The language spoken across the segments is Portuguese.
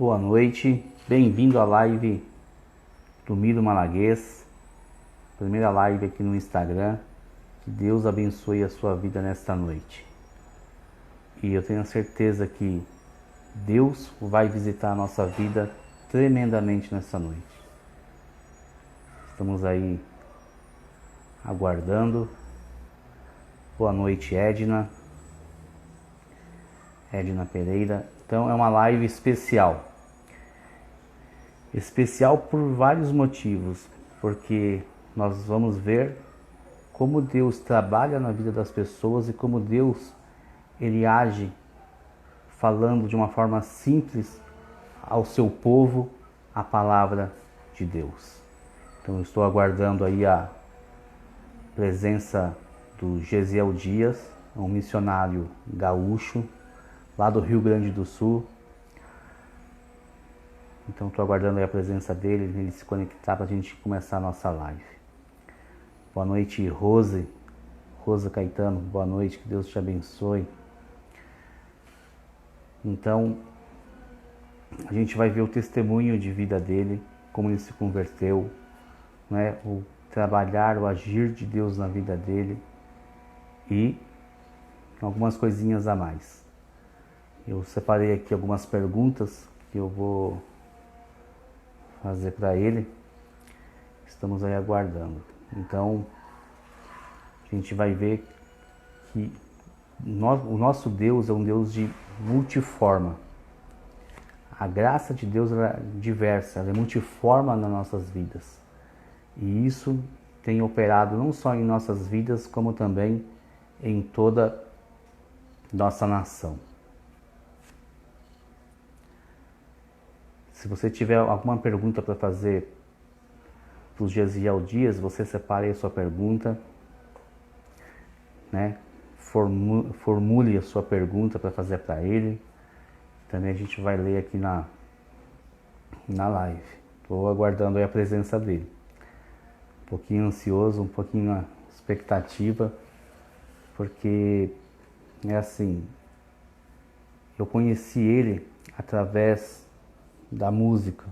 Boa noite, bem-vindo à live do Miro Malaguês, primeira live aqui no Instagram. Que Deus abençoe a sua vida nesta noite. E eu tenho certeza que Deus vai visitar a nossa vida tremendamente nessa noite. Estamos aí aguardando. Boa noite, Edna Pereira. Então é uma live especial. Especial por vários motivos, porque nós vamos ver como Deus trabalha na vida das pessoas e como Deus ele age falando de uma forma simples ao seu povo a palavra de Deus. Então eu estou aguardando aí a presença do Gesiel Dias, um missionário gaúcho lá do Rio Grande do Sul. Então estou aguardando aí a presença dele, ele se conectar para a gente começar a nossa live. Boa noite, Rosa Caetano, boa noite, que Deus te abençoe. Então, a gente vai ver o testemunho de vida dele, como ele se converteu, né? O trabalhar, o agir de Deus na vida dele e algumas coisinhas a mais. Eu separei aqui algumas perguntas que eu vou fazer para ele. Estamos aí aguardando. Então, a gente vai ver que o nosso Deus é um Deus de multiforma. A graça de Deus é diversa, ela é multiforma nas nossas vidas. E isso tem operado não só em nossas vidas, como também em toda nossa nação. Se você tiver alguma pergunta para fazer para o Gesiel Dias, você separe a sua pergunta, né? Formule a sua pergunta para fazer para ele. Também a gente vai ler aqui na live. Estou aguardando aí a presença dele. Um pouquinho ansioso, um pouquinho na expectativa, porque é assim, eu conheci ele através da música,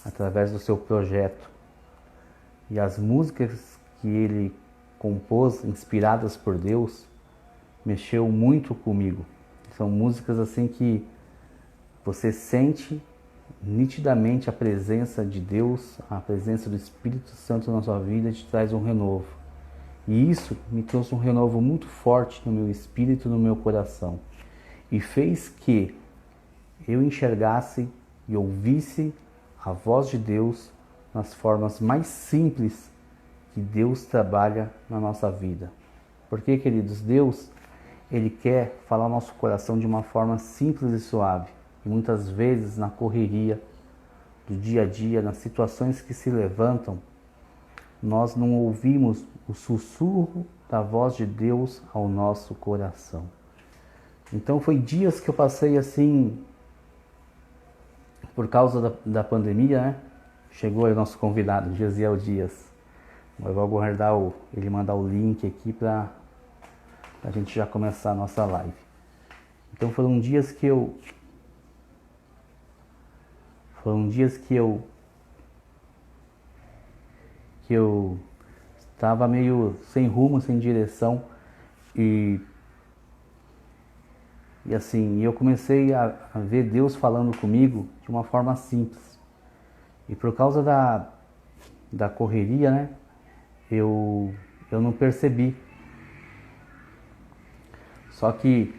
através do seu projeto. E as músicas que ele compôs, inspiradas por Deus, mexeu muito comigo. São músicas assim que você sente nitidamente a presença de Deus, a presença do Espírito Santo na sua vida e te traz um renovo. E isso me trouxe um renovo muito forte no meu espírito e no meu coração. E fez que eu enxergasse e ouvisse a voz de Deus nas formas mais simples que Deus trabalha na nossa vida. Porque, queridos, Deus, Ele quer falar ao nosso coração de uma forma simples e suave. E muitas vezes na correria do dia a dia, nas situações que se levantam, nós não ouvimos o sussurro da voz de Deus ao nosso coração. Então foi dias que eu passei assim, por causa da pandemia, né? Chegou aí o nosso convidado, Gesiel Dias. Eu vou aguardar ele mandar o link aqui para a gente já começar a nossa live. Então foram dias que eu estava meio sem rumo, sem direção e assim, eu comecei a ver Deus falando comigo de uma forma simples. E por causa da correria, né, eu não percebi. Só que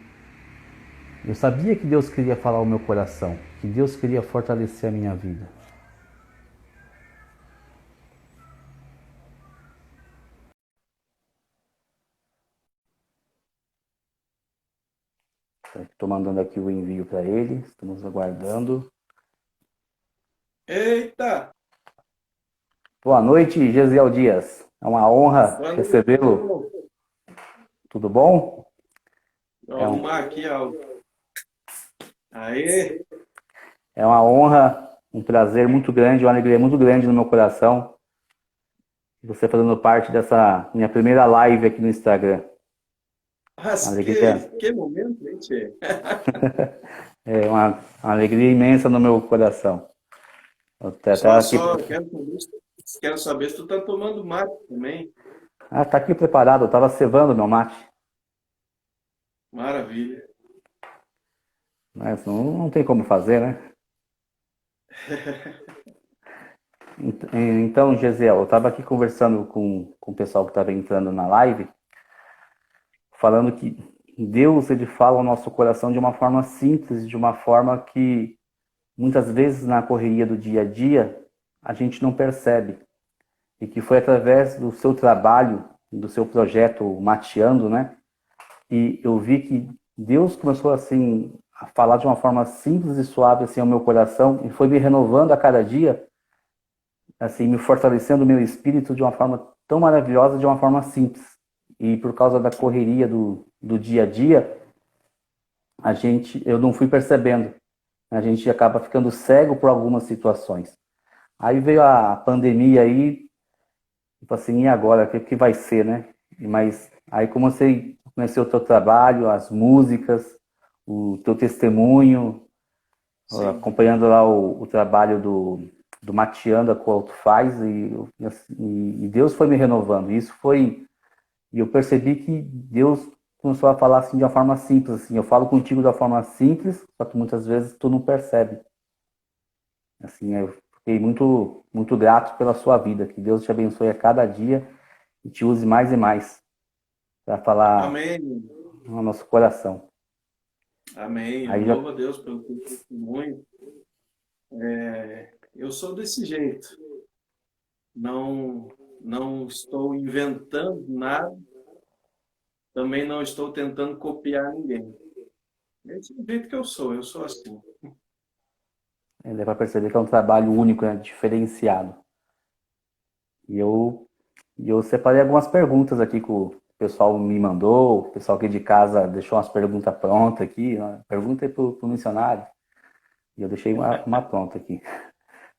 eu sabia que Deus queria falar ao meu coração, que Deus queria fortalecer a minha vida. Estou mandando aqui o envio para ele, estamos aguardando. Eita! Boa noite, Gesiel Dias. É uma honra recebê-lo. Tudo bom? Vou arrumar aqui, ó. Aê! É uma honra, um prazer muito grande, uma alegria muito grande no meu coração. Você fazendo parte dessa minha primeira live aqui no Instagram. Uma Mas alegria. que momento, hein, tchê? É uma alegria imensa no meu coração. Até Só, aqui, só quero saber se tu tá tomando mate também. tá aqui preparado, eu estava cevando meu mate. Maravilha. Mas não tem como fazer, né? Então, Gesiel, eu estava aqui conversando com o pessoal que estava entrando na live, falando que Deus ele fala ao nosso coração de uma forma simples, de uma forma que muitas vezes na correria do dia a dia a gente não percebe. E que foi através do seu trabalho, do seu projeto Mateando, né? E eu vi que Deus começou assim a falar de uma forma simples e suave assim ao meu coração e foi me renovando a cada dia, assim, me fortalecendo o meu espírito de uma forma tão maravilhosa, de uma forma simples. E por causa da correria do dia a dia, eu não fui percebendo. A gente acaba ficando cego por algumas situações. Aí veio a pandemia aí, tipo assim, e agora? O que vai ser, né? Mas aí comecei o teu trabalho, as músicas, o teu testemunho, Sim. acompanhando lá o trabalho do Mateando, a qual tu faz, e Deus foi me renovando. E eu percebi que Deus começou a falar assim de uma forma simples, assim, eu falo contigo de uma forma simples, só que muitas vezes tu não percebe. Assim, eu fiquei muito grato pela sua vida, que Deus te abençoe a cada dia e te use mais e mais para falar Amém. no nosso coração. Amém. Eu Aí já louvo a Deus pelo teu testemunho. Eu sou desse jeito. Não, não estou inventando nada. Também não estou tentando copiar ninguém. Esse é o jeito que eu sou. Eu sou assim. dá para perceber que é um trabalho único, né, diferenciado. E eu separei algumas perguntas aqui que o pessoal me mandou, o pessoal aqui de casa deixou umas perguntas prontas aqui, né? Pergunta aí pro missionário. E eu deixei uma pronta aqui.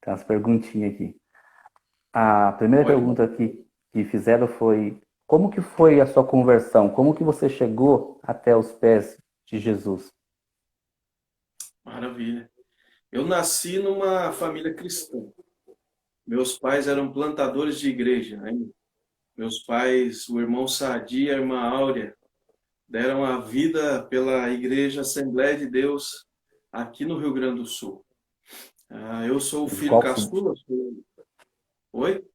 Tem umas perguntinhas aqui. A primeira Pode pergunta mandar. que fizeram foi: como que foi a sua conversão? Como que você chegou até os pés de Jesus? Maravilha. Eu nasci numa família cristã. Meus pais eram plantadores de igreja, né? Meus pais, o irmão Sadi e a irmã Áurea, deram a vida pela Igreja Assembleia de Deus aqui no Rio Grande do Sul. Eu sou o De filho qual, caçula. Oi?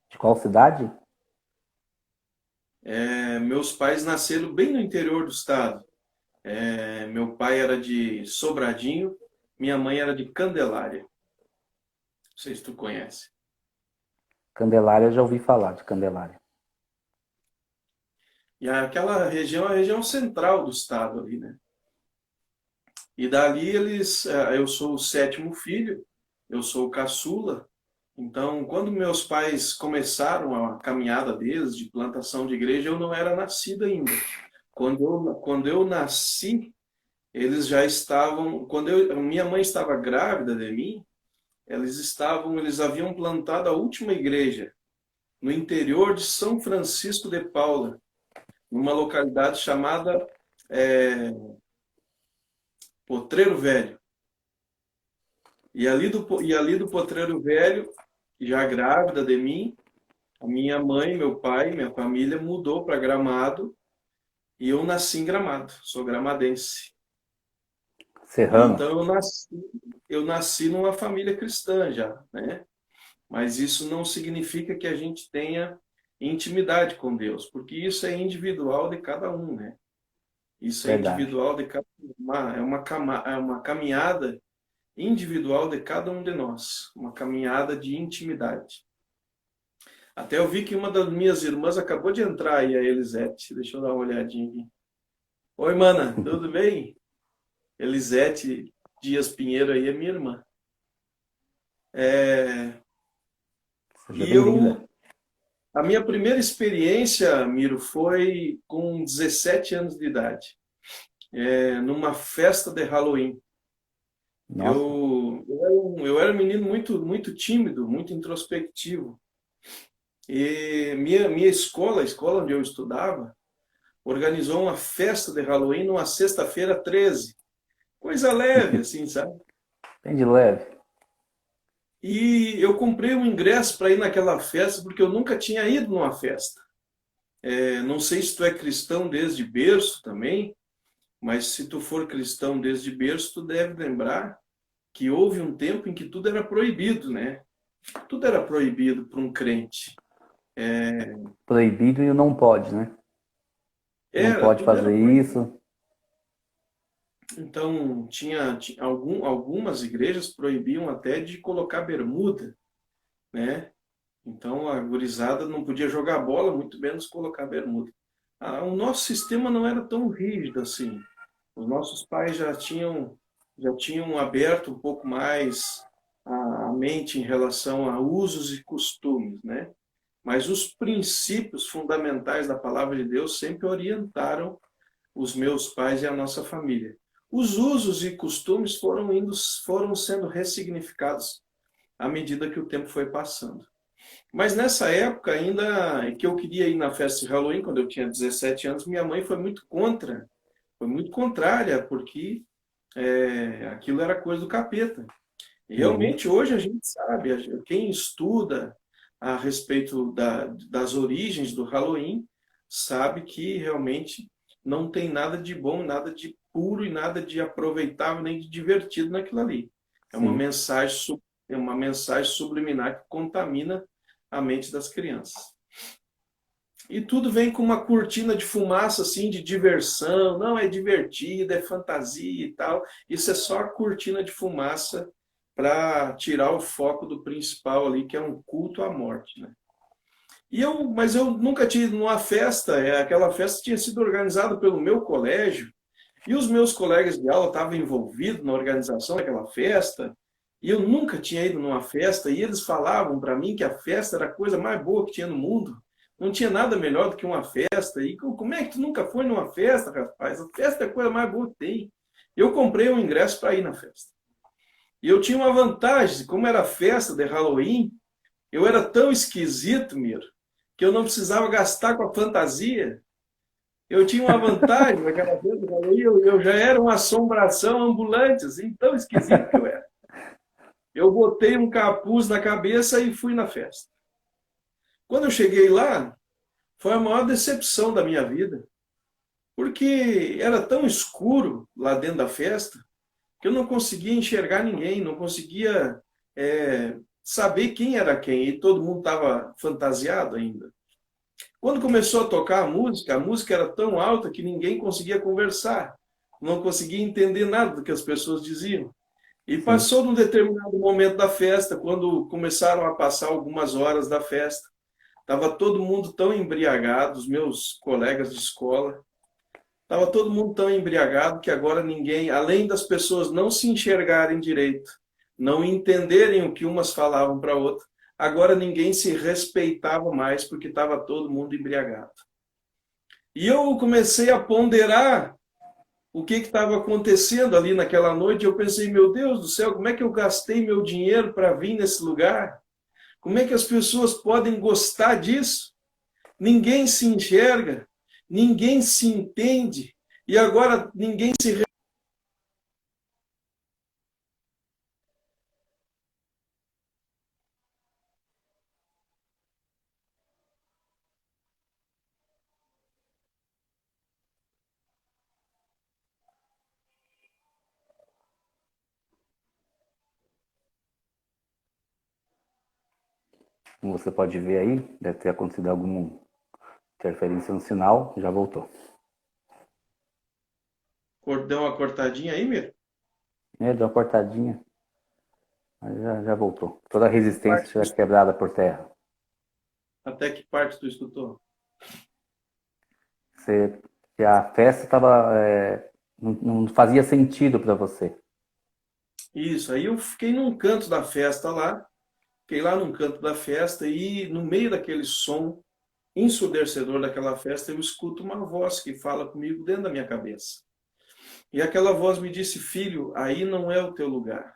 de qual cidade? Meus pais nasceram bem no interior do estado. Meu pai era de Sobradinho, minha mãe era de Candelária. Não sei se tu conhece. Candelária, eu já ouvi falar de Candelária. E aquela região é a região central do estado ali, né? E dali eu sou o sétimo filho, eu sou o caçula. Então, quando meus pais começaram a caminhada deles de plantação de igreja, eu não era nascido ainda. Quando eu nasci, eles já estavam. Minha mãe estava grávida de mim, eles haviam plantado a última igreja no interior de São Francisco de Paula, numa localidade chamada é, Potreiro Velho. E ali do Potreiro Velho, já grávida de mim, a minha mãe, meu pai, minha família mudou para Gramado e eu nasci em Gramado, sou gramadense. E Serrano. então eu nasci numa família cristã já, né? Mas isso não significa que a gente tenha intimidade com Deus, porque isso é individual de cada um, né? Isso é Verdade. individual de cada um. É uma caminhada individual de cada um de nós, uma caminhada de intimidade. Até eu vi que uma das minhas irmãs acabou de entrar aí, a Elisete. Deixa eu dar uma olhadinha aqui. Oi, mana, tudo bem? Elisete Dias Pinheiro aí é minha irmã. É, Seja E bem-vinda. a minha primeira experiência, Miro, foi com 17 anos de idade, numa festa de Halloween. Nossa, Eu era um menino muito tímido, muito introspectivo. E minha escola, a escola onde eu estudava, organizou uma festa de Halloween numa sexta-feira 13, Coisa leve, assim, sabe? Bem de leve. E eu comprei um ingresso para ir naquela festa, porque eu nunca tinha ido numa festa. Não sei se tu é cristão desde berço também, mas se tu for cristão desde berço, tu deve lembrar que houve um tempo em que tudo era proibido, né? Tudo era proibido para um crente. Proibido e não pode, né? Não pode Tudo era fazer proibido. isso. Então, tinha algumas igrejas proibiam até de colocar bermuda, né? Então, a gurizada não podia jogar bola, muito menos colocar bermuda. O nosso sistema não era tão rígido assim. Os nossos pais já tinham aberto um pouco mais a mente em relação a usos e costumes, né? Mas os princípios fundamentais da palavra de Deus sempre orientaram os meus pais e a nossa família. Os usos e costumes foram sendo ressignificados à medida que o tempo foi passando. Mas nessa época, ainda que eu queria ir na festa de Halloween, quando eu tinha 17 anos, minha mãe foi muito contra, foi muito contrária, porque aquilo era coisa do capeta. E Uhum. realmente, hoje a gente sabe, quem estuda a respeito das origens do Halloween, sabe que realmente não tem nada de bom, nada de puro e nada de aproveitável nem de divertido naquilo ali. É uma Sim. mensagem, é uma mensagem subliminar que contamina a mente das crianças. E tudo vem com uma cortina de fumaça, assim, de diversão. Não, é divertido, é fantasia e tal. Isso é só a cortina de fumaça para tirar o foco do principal ali, que é um culto à morte, né? Mas eu nunca tinha ido numa festa. Aquela festa tinha sido organizada pelo meu colégio. E os meus colegas de aula estavam envolvidos na organização daquela festa. E eu nunca tinha ido numa festa. E eles falavam para mim que a festa era a coisa mais boa que tinha no mundo. Não tinha nada melhor do que uma festa. E como é que tu nunca foi numa festa, rapaz? A festa é a coisa mais boa que tem. Eu comprei um ingresso para ir na festa. E eu tinha uma vantagem, como era festa de Halloween, eu era tão esquisito, Miro, que eu não precisava gastar com a fantasia. Eu tinha uma vantagem naquela vez, eu já era uma assombração ambulante, assim, tão esquisito que eu era. Eu botei um capuz na cabeça e fui na festa. Quando eu cheguei lá, foi a maior decepção da minha vida, porque era tão escuro lá dentro da festa que eu não conseguia enxergar ninguém, não conseguia saber quem era quem, e todo mundo estava fantasiado ainda. Quando começou a tocar a música era tão alta que ninguém conseguia conversar, não conseguia entender nada do que as pessoas diziam. E Sim. passou num determinado momento da festa, quando começaram a passar algumas horas da festa, estava todo mundo tão embriagado, os meus colegas de escola, estava todo mundo tão embriagado que agora ninguém, além das pessoas não se enxergarem direito, não entenderem o que umas falavam para outra, agora ninguém se respeitava mais porque estava todo mundo embriagado. E eu comecei a ponderar o que estava acontecendo ali naquela noite. Eu pensei, meu Deus do céu, como é que eu gastei meu dinheiro para vir nesse lugar? Como é que as pessoas podem gostar disso? Ninguém se enxerga, ninguém se entende, e agora ninguém se. Como você pode ver aí, deve ter acontecido alguma interferência no sinal. Já voltou. Deu uma cortadinha aí, Mir? Deu uma cortadinha, mas já voltou. Toda a resistência Parte será quebrada por terra. Até que parte tu escutou? Que a festa tava, não fazia sentido para você. Isso, aí eu fiquei num canto da festa lá, fiquei lá num canto da festa e no meio daquele som ensurdecedor daquela festa eu escuto uma voz que fala comigo dentro da minha cabeça. E aquela voz me disse, filho, aí não é o teu lugar.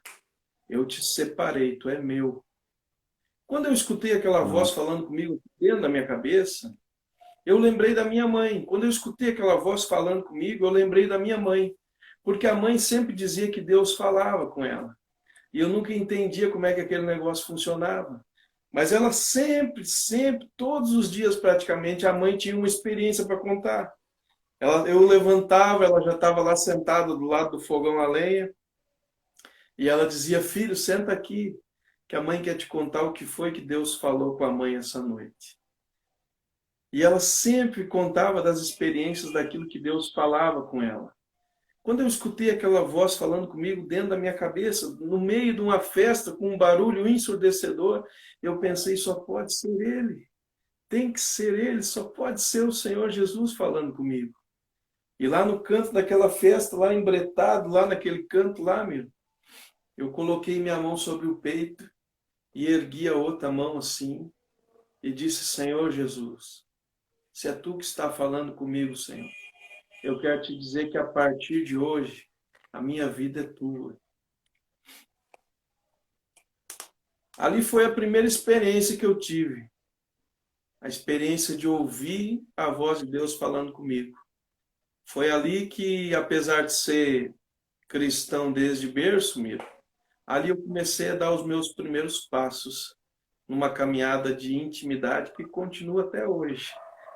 Eu te separei, tu é meu. Quando eu escutei aquela voz Nossa, falando comigo dentro da minha cabeça, eu lembrei da minha mãe. Quando eu escutei aquela voz falando comigo, eu lembrei da minha mãe. porque a mãe sempre dizia que Deus falava com ela. E eu nunca entendia como é que aquele negócio funcionava. Mas ela sempre, todos os dias praticamente, a mãe tinha uma experiência para contar. Eu levantava, ela já estava lá sentada do lado do fogão a lenha, e ela dizia: filho, senta aqui, que a mãe quer te contar o que foi que Deus falou com a mãe essa noite. E ela sempre contava das experiências daquilo que Deus falava com ela. Quando eu escutei aquela voz falando comigo dentro da minha cabeça, no meio de uma festa, com um barulho ensurdecedor, eu pensei: só pode ser Ele. Tem que ser Ele, só pode ser o Senhor Jesus falando comigo. E lá no canto daquela festa, lá embretado, lá naquele canto lá, eu coloquei minha mão sobre o peito e ergui a outra mão assim e disse: Senhor Jesus, se é Tu que está falando comigo, Senhor, eu quero te dizer que a partir de hoje, a minha vida é Tua. Ali foi a primeira experiência que eu tive. A experiência de ouvir a voz de Deus falando comigo. Foi ali que, apesar de ser cristão desde berço, ali eu comecei a dar os meus primeiros passos numa caminhada de intimidade que continua até hoje.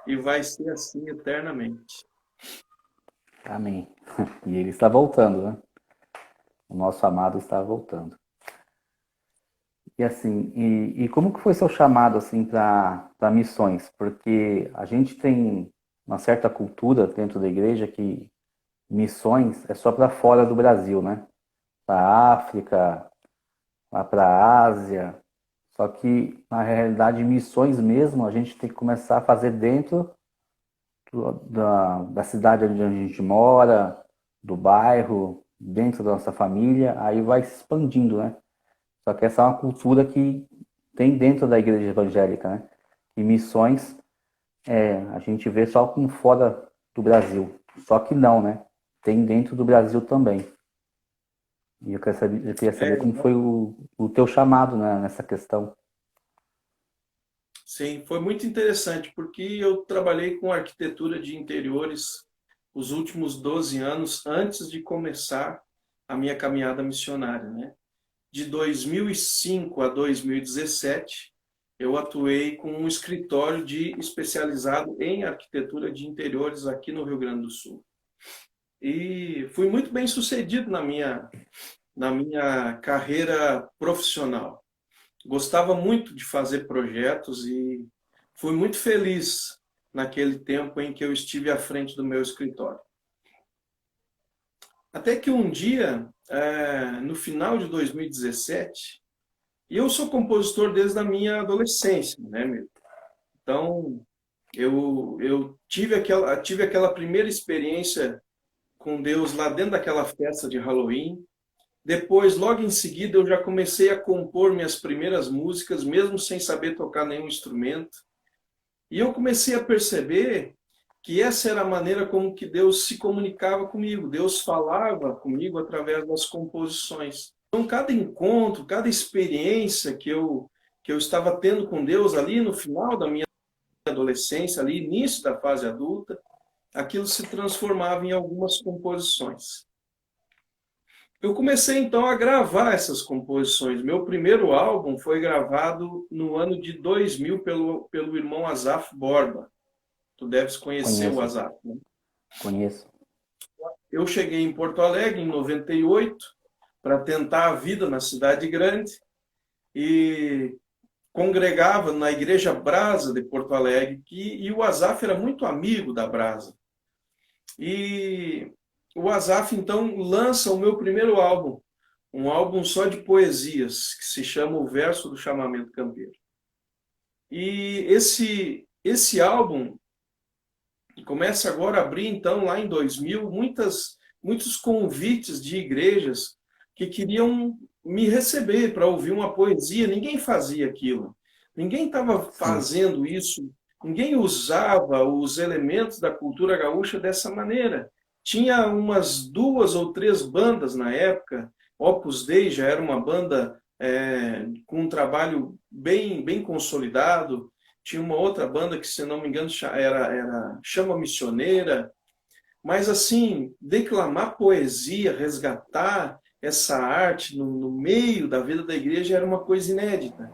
E vai ser assim eternamente. Amém. E ele está voltando, né? O nosso amado está voltando. E assim, e como que foi seu chamado assim para missões? Porque a gente tem uma certa cultura dentro da igreja que missões é só para fora do Brasil, né? Para a África, lá para a Ásia. Só que na realidade missões mesmo a gente tem que começar a fazer dentro da cidade onde a gente mora, do bairro, dentro da nossa família, aí vai se expandindo, né? Só que essa é uma cultura que tem dentro da igreja evangélica, né? E missões a gente vê só como fora do Brasil. Só que não, né? Tem dentro do Brasil também. E eu queria saber como foi o teu chamado, né, nessa questão. Sim, foi muito interessante, porque eu trabalhei com arquitetura de interiores os últimos 12 anos antes de começar a minha caminhada missionária, né? De 2005 a 2017, eu atuei com um escritório especializado em arquitetura de interiores aqui no Rio Grande do Sul. E fui muito bem sucedido na minha carreira profissional. Gostava muito de fazer projetos e fui muito feliz naquele tempo em que eu estive à frente do meu escritório. Até que um dia, no final de 2017, e eu sou compositor desde a minha adolescência, né, meu? Então, eu tive aquela primeira experiência com Deus lá dentro daquela festa de Halloween. Depois, logo em seguida, eu já comecei a compor minhas primeiras músicas, mesmo sem saber tocar nenhum instrumento. E eu comecei a perceber que essa era a maneira como que Deus se comunicava comigo. Deus falava comigo através das composições. Então, cada encontro, cada experiência que eu estava tendo com Deus ali no final da minha adolescência, ali início da fase adulta, aquilo se transformava em algumas composições. Eu comecei então a gravar essas composições. Meu primeiro álbum foi gravado no ano de 2000 pelo irmão Asaf Borba. Tu deves conhecer o Asaf, né? Conheço. Eu cheguei em Porto Alegre em 98 para tentar a vida na cidade grande e congregava na Igreja Brasa de Porto Alegre, e o Asaf era muito amigo da Brasa. E o Asaf, então, lança o meu primeiro álbum, um álbum só de poesias, que se chama O Verso do Chamamento Campeiro. E esse álbum começa agora a abrir, então, lá em 2000, muitos convites de igrejas que queriam me receber para ouvir uma poesia. Ninguém fazia aquilo. Ninguém estava fazendo isso. Ninguém usava os elementos da cultura gaúcha dessa maneira. Tinha umas 2 ou 3 bandas na época. Opus Dei já era uma banda com um trabalho bem consolidado. Tinha uma outra banda que, se não me engano, era Chama Missioneira. Mas, assim, declamar poesia, resgatar essa arte no meio da vida da igreja era uma coisa inédita.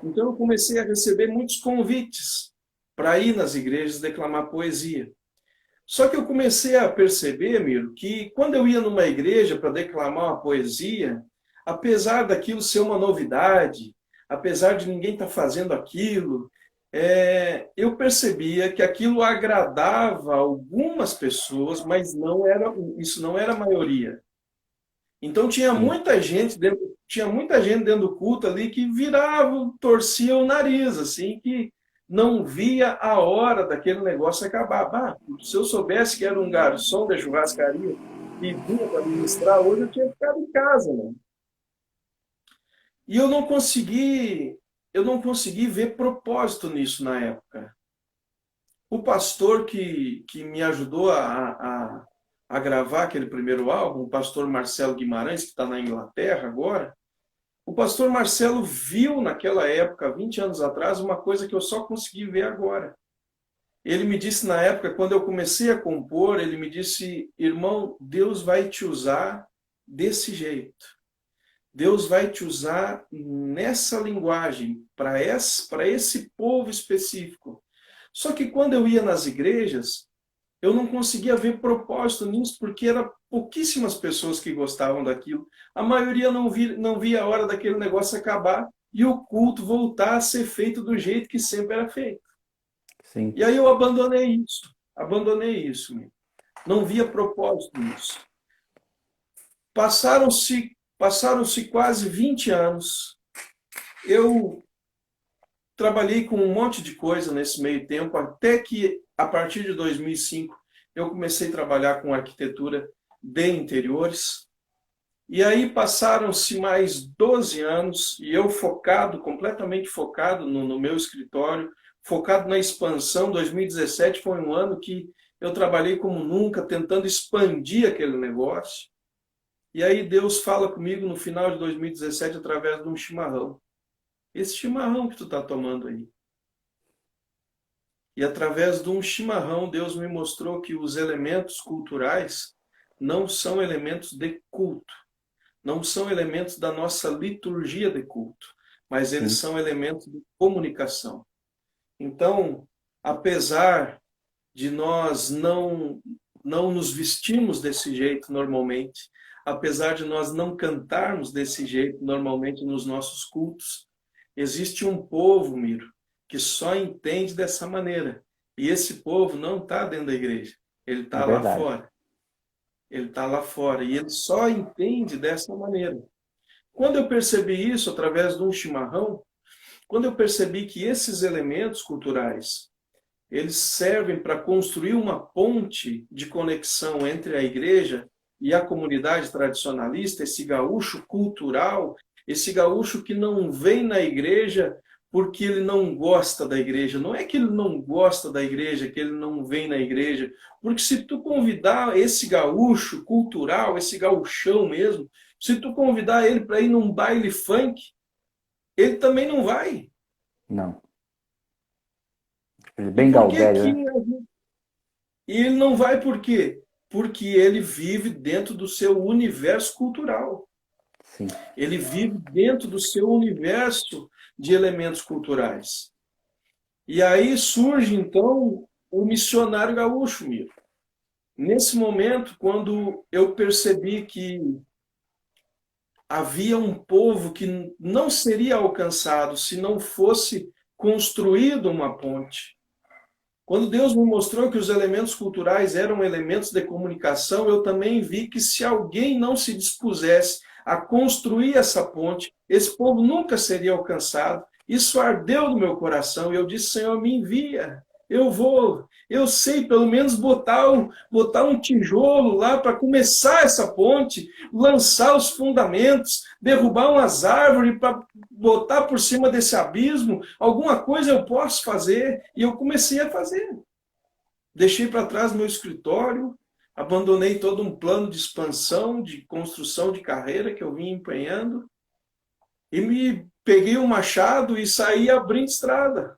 Então, eu comecei a receber muitos convites para ir nas igrejas declamar poesia. Só que eu comecei a perceber, Miro, que quando eu ia numa igreja para declamar uma poesia, apesar daquilo ser uma novidade, apesar de ninguém estar fazendo aquilo, eu percebia que aquilo agradava algumas pessoas, mas isso não era a maioria. Então Sim. tinha muita gente dentro do culto ali que virava, torcia o nariz, assim, que não via a hora daquele negócio acabar. Bah, se eu soubesse que era um garçom da churrascaria e vinha para ministrar hoje, eu tinha ficado em casa, né? E eu não consegui ver propósito nisso na época. O pastor que me ajudou a gravar aquele primeiro álbum, o pastor Marcelo Guimarães, que está na Inglaterra agora, o pastor Marcelo viu naquela época, 20 anos atrás, uma coisa que eu só consegui ver agora. Ele me disse na época, quando eu comecei a compor, ele me disse, irmão, Deus vai te usar desse jeito. Deus vai te usar nessa linguagem, para esse povo específico. Só que quando eu ia nas igrejas, eu não conseguia ver propósito nisso, porque eram pouquíssimas pessoas que gostavam daquilo. A maioria não via a hora daquele negócio acabar e o culto voltar a ser feito do jeito que sempre era feito. Sim. E aí eu abandonei isso. Não via propósito nisso. Passaram-se quase 20 anos. Eu trabalhei com um monte de coisa nesse meio tempo, até que, a partir de 2005, eu comecei a trabalhar com arquitetura de interiores. E aí passaram-se mais 12 anos e eu completamente focado no meu escritório, focado na expansão. 2017 foi um ano que eu trabalhei como nunca, tentando expandir aquele negócio. E aí Deus fala comigo no final de 2017 através de um chimarrão. Esse chimarrão que tu está tomando aí. E através de um chimarrão, Deus me mostrou que os elementos culturais não são elementos de culto, não são elementos da nossa liturgia de culto, mas eles Sim. são elementos de comunicação. Então, apesar de nós não nos vestirmos desse jeito normalmente, apesar de nós não cantarmos desse jeito normalmente nos nossos cultos, existe um povo, Miro, que só entende dessa maneira. E esse povo não está dentro da igreja, ele É está lá verdade. fora. Ele está lá fora e ele só entende dessa maneira. Quando eu percebi isso através de um chimarrão, quando eu percebi que esses elementos culturais eles servem para construir uma ponte de conexão entre a igreja e a comunidade tradicionalista, esse gaúcho cultural, esse gaúcho que não vem na igreja porque ele não gosta da igreja. Não é que ele não gosta da igreja, que ele não vem na igreja. Porque se tu convidar esse gaúcho cultural, esse gauchão mesmo, se tu convidar ele para ir num baile funk, ele também não vai. Não. E Bem por que Gaudério, que né? E ele não vai por quê? Porque ele vive dentro do seu universo cultural. Sim. Ele vive dentro do seu universo de elementos culturais. E aí surge, então, o missionário gaúcho, Miro. Nesse momento, quando eu percebi que havia um povo que não seria alcançado se não fosse construído uma ponte. Quando Deus me mostrou que os elementos culturais eram elementos de comunicação, eu também vi que se alguém não se dispusesse a construir essa ponte, esse povo nunca seria alcançado. Isso ardeu no meu coração e eu disse, Senhor, me envia. Eu sei pelo menos botar um tijolo lá para começar essa ponte, lançar os fundamentos, derrubar umas árvores para botar por cima desse abismo, alguma coisa eu posso fazer. E eu comecei a fazer. Deixei para trás meu escritório, abandonei todo um plano de expansão, de construção de carreira que eu vinha empenhando, e me peguei o machado e saí abrindo estrada.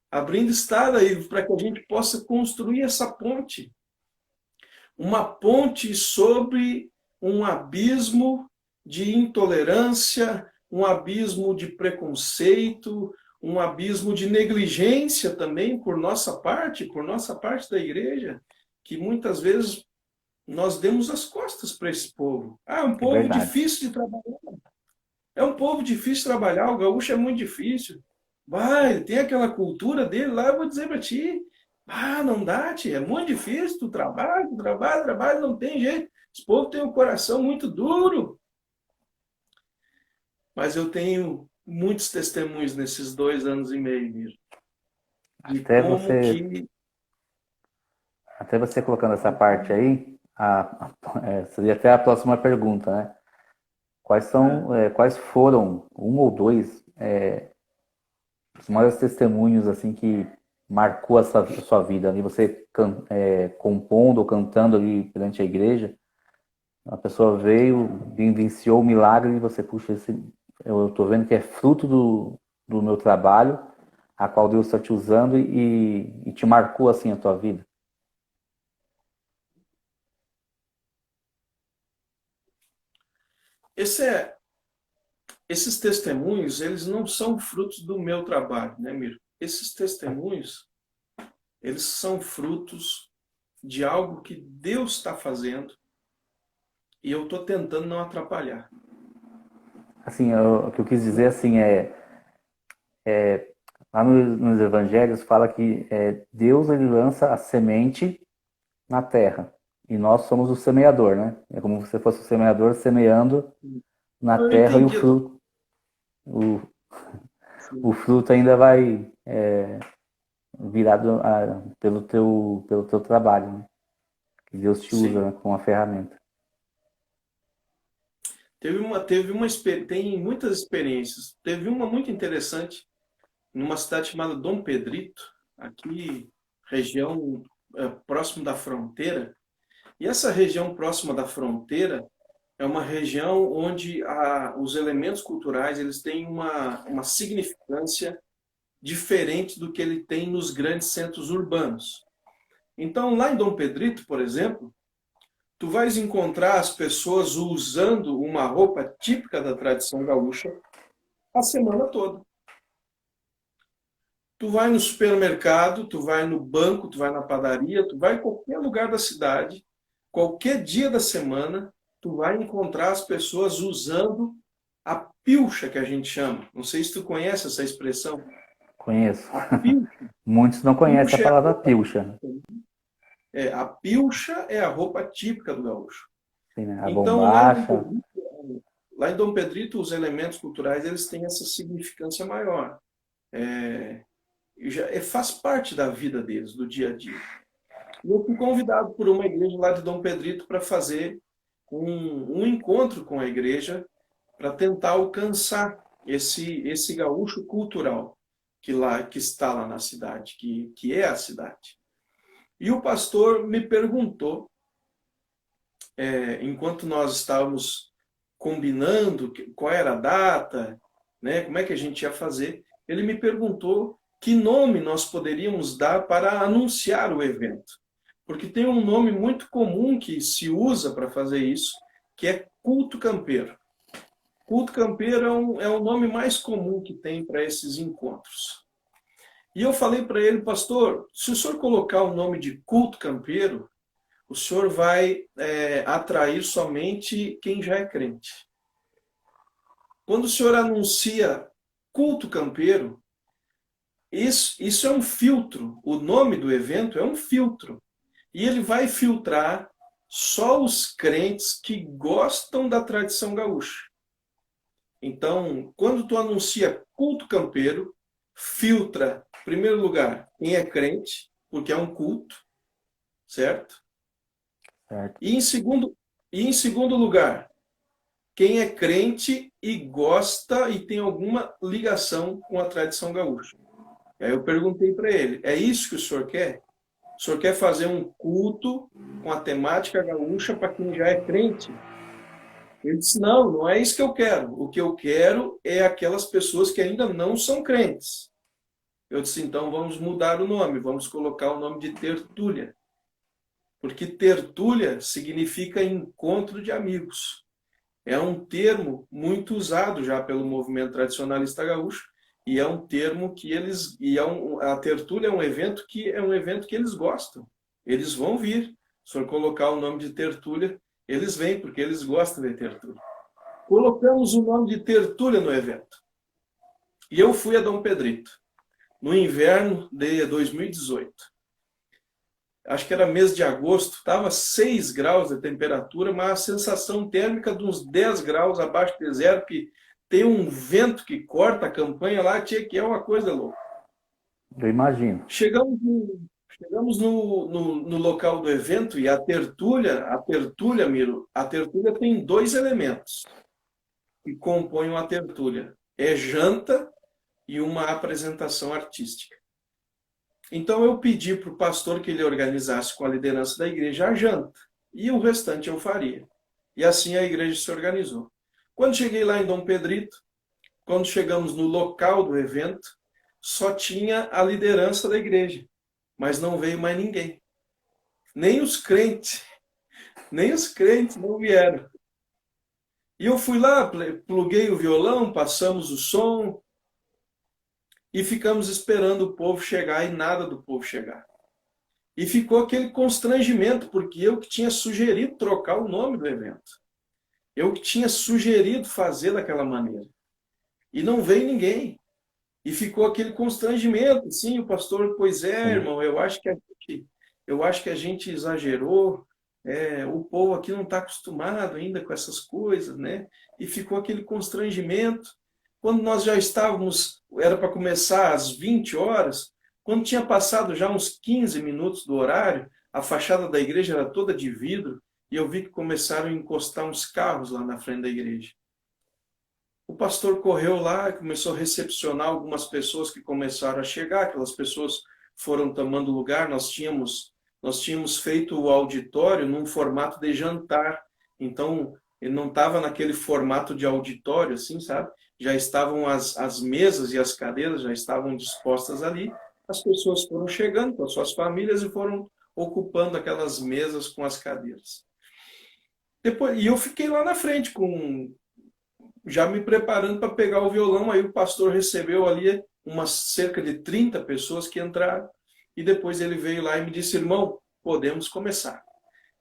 Abrindo estrada para que a gente possa construir essa ponte. uma ponte sobre um abismo de intolerância, um abismo de preconceito, um abismo de negligência também por nossa parte da igreja, que muitas vezes nós demos as costas para esse povo. Ah, é um É povo verdade. difícil de trabalhar. É um povo difícil de trabalhar, o gaúcho é muito difícil. Vai, tem aquela cultura dele lá, eu vou dizer para ti. Ah, não dá, tia, é muito difícil, tu trabalha, não tem jeito. Esse povo tem um coração muito duro. Mas eu tenho muitos testemunhos nesses 2 anos e meio, Miro, de Até como você, que até você colocando essa parte aí, seria até a próxima pergunta, né? né, Quais foram um ou dois os maiores testemunhos assim que marcou a sua vida ali? Você compondo ou cantando ali perante a igreja, a pessoa veio, vivenciou o milagre e você, puxa, eu estou vendo que é fruto do meu trabalho, a qual Deus está te usando e te marcou assim a tua vida. esse é, esses testemunhos, eles não são frutos do meu trabalho, né, Miro? Esses testemunhos, eles são frutos de algo que Deus está fazendo e eu estou tentando não atrapalhar. Assim, o que eu quis dizer assim lá nos evangelhos fala que Deus ele lança a semente na terra e nós somos o semeador, né? É como se fosse o semeador semeando na Eu terra e entendi. o, o Sim, fruto ainda vai virado pelo teu trabalho, né? Que Deus te usa, sim. né, como uma ferramenta. Tem muitas experiências. Teve uma muito interessante numa cidade chamada Dom Pedrito, aqui, região próximo da fronteira. E essa região próxima da fronteira é uma região onde os elementos culturais eles têm uma significância diferente do que ele tem nos grandes centros urbanos. Então, lá em Dom Pedrito, por exemplo, tu vais encontrar as pessoas usando uma roupa típica da tradição gaúcha a semana toda. Tu vai no supermercado, tu vai no banco, tu vai na padaria, tu vai em qualquer lugar da cidade, qualquer dia da semana, tu vai encontrar as pessoas usando a pilcha que a gente chama. Não sei se tu conhece essa expressão. Conheço. A pilcha, Muitos não conhecem a pilcha é a palavra roupa pilcha, típica. A pilcha é a roupa típica do gaúcho. assim, né? A Então, bombacha. Lá em Dom Pedrito, os elementos culturais eles têm essa significância maior. Faz parte da vida deles, do dia a dia. E eu fui convidado por uma igreja lá de Dom Pedrito para fazer um encontro com a igreja para tentar alcançar esse gaúcho cultural que está lá na cidade, que é a cidade. E o pastor me perguntou, enquanto nós estávamos combinando qual era a data, né, como é que a gente ia fazer, ele me perguntou que nome nós poderíamos dar para anunciar o evento. Porque tem um nome muito comum que se usa para fazer isso, que é culto campeiro. Culto campeiro é o nome mais comum que tem para esses encontros. E eu falei para ele, pastor, se o senhor colocar o nome de culto campeiro, o senhor vai atrair somente quem já é crente. Quando o senhor anuncia culto campeiro, isso é um filtro. O nome do evento é um filtro. E ele vai filtrar só os crentes que gostam da tradição gaúcha. Então, quando tu anuncia culto campeiro, filtra, em primeiro lugar, quem é crente, porque é um culto, certo? Certo? E em segundo lugar, quem é crente e gosta e tem alguma ligação com a tradição gaúcha. Aí eu perguntei para ele, é isso que o senhor quer? O senhor quer fazer um culto com a temática gaúcha para quem já é crente? Ele disse, não, não é isso que eu quero. O que eu quero é aquelas pessoas que ainda não são crentes. Eu disse, então vamos mudar o nome, vamos colocar o nome de tertúlia. porque tertúlia significa encontro de amigos. É um termo muito usado já pelo movimento tradicionalista gaúcho, e é um termo que eles, a tertúlia é um evento que eles gostam. Eles vão vir. Se for colocar o nome de tertúlia, eles vêm porque eles gostam de tertúlia. Colocamos o nome de tertúlia no evento. E eu fui a Dom Pedrito, no inverno de 2018. Acho que era mês de agosto, estava 6 graus de temperatura, mas a sensação térmica de uns 10 graus abaixo de zero, que tem um vento que corta a campanha lá, tinha que é uma coisa louca. Eu imagino. Chegamos no local do evento e a tertúlia, Miro, a tertúlia tem 2 elementos que compõem uma tertúlia. É janta e uma apresentação artística. Então eu pedi para o pastor que ele organizasse com a liderança da igreja a janta, e o restante eu faria. E assim a igreja se organizou. Quando cheguei lá em Dom Pedrito, quando chegamos no local do evento, só tinha a liderança da igreja, mas não veio mais ninguém. Nem os crentes não vieram. E eu fui lá, pluguei o violão, passamos o som, e ficamos esperando o povo chegar e nada do povo chegar. E ficou aquele constrangimento, porque eu que tinha sugerido trocar o nome do evento. Eu que tinha sugerido fazer daquela maneira. E não veio ninguém. E ficou aquele constrangimento. Sim, o pastor, pois é, irmão, eu acho que a gente exagerou. O povo aqui não está acostumado ainda com essas coisas, né? E ficou aquele constrangimento. Quando nós já estávamos, era para começar às 20 horas, quando tinha passado já uns 15 minutos do horário, a fachada da igreja era toda de vidro, e eu vi que começaram a encostar uns carros lá na frente da igreja. O pastor correu lá e começou a recepcionar algumas pessoas que começaram a chegar, aquelas pessoas foram tomando lugar, nós tínhamos feito o auditório num formato de jantar, então ele não estava naquele formato de auditório, assim, sabe? Já estavam as mesas e as cadeiras já estavam dispostas ali, as pessoas foram chegando com as suas famílias e foram ocupando aquelas mesas com as cadeiras. E eu fiquei lá na frente, já me preparando para pegar o violão, aí o pastor recebeu ali umas cerca de 30 pessoas que entraram, e depois ele veio lá e me disse, irmão, podemos começar.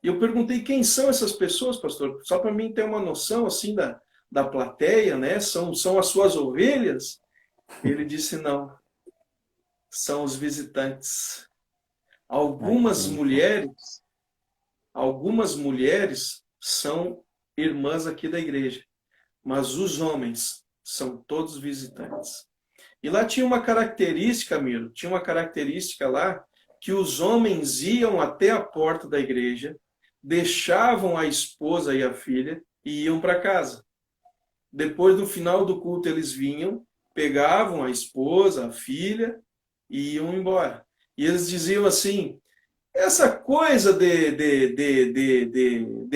E eu perguntei quem são essas pessoas, pastor, só para mim ter uma noção assim da plateia, né? São as suas ovelhas? Ele disse, não, são os visitantes. Algumas mulheres são irmãs aqui da igreja, mas os homens são todos visitantes. E lá tinha uma característica, Miro, tinha uma característica lá que os homens iam até a porta da igreja, deixavam a esposa e a filha e iam para casa. Depois, no final do culto, eles vinham, pegavam a esposa, a filha e iam embora. E eles diziam assim, essa coisa de